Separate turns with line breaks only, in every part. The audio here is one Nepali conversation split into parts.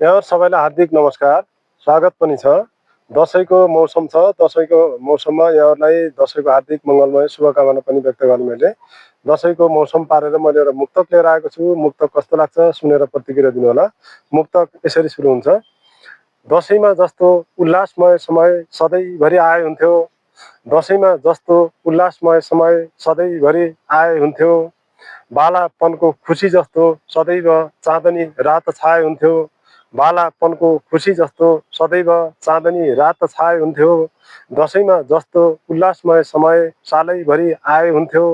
यहाँ सबैलाई हार्दिक नमस्कार, स्वागत पनि छ। दशैंको मौसम छ। दशैंको मौसममा यहाँहरूलाई दशैंको हार्दिक मङ्गलमय शुभकामना पनि व्यक्त गर्ने मैले। दशैंको मौसम पारेर मैले एउटा मुक्तक लिएर आएको छु। मुक्तक कस्तो लाग्छ सुनेर प्रतिक्रिया दिनु होला। मुक्तक यसरी सुरु हुन्छ। दशैंमा जस्तो उल्लासमय समय सधैँभरि आए हुन्थ्यो। दशैंमा जस्तो उल्लासमय समय सधैँभरि आए हुन्थ्यो। बालापनको खुसी जस्तो सदैव चाँदनी रात छाए हुन्थ्यो। बालापनको खुसी जस्तो सदैव चाँदनी रात छाए हुन्थ्यो। दशैंमा जस्तो उल्लासमय समय सालैभरि आए हुन्थ्यो।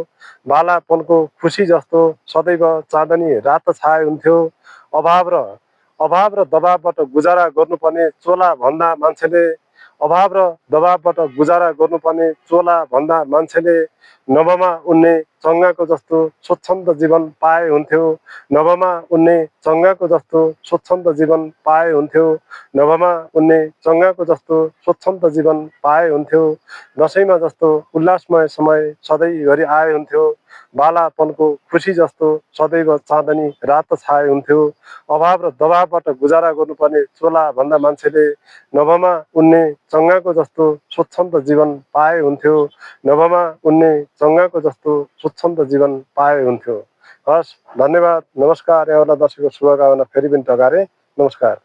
बालापनको खुसी जस्तो सदैव चाँदनी रात छाए हुन्थ्यो। अभाव र दबावबाट गुजारा गर्नुपर्ने चोला भन्दा मान्छेले अभाव र दबावबाट गुजारा गर्नुपर्ने चोला भन्दा मान्छेले नभमा उन्ने चङ्गाको जस्तो स्वच्छन्द जीवन पाए हुन्थ्यो। नभमा उन्ने चङ्गाको जस्तो स्वच्छन्द जीवन पाए हुन्थ्यो। नभमा उन्ने चङ्गाको जस्तो स्वच्छन्द जीवन पाए हुन्थ्यो। दशैंमा जस्तो उल्लासमय समय सधैँभरि आए हुन्थ्यो। बालापनको खुसी जस्तो सदैव चाँदनी रात छाए हुन्थ्यो। अभाव र दबावबाट गुजारा गर्नुपर्ने चोला भन्दा मान्छेले नभमा उन्ने चङ्गाको जस्तो स्वच्छन्द जीवन पाए हुन्थ्यो। नभमा उन्ने चङ्गाको जस्तो स्वच्छन्द जीवन पाए हुन्थ्यो। हस्, धन्यवाद, नमस्कार। यहाँहरूलाई दशैंको शुभकामना फेरि पनि टकारे। नमस्कार।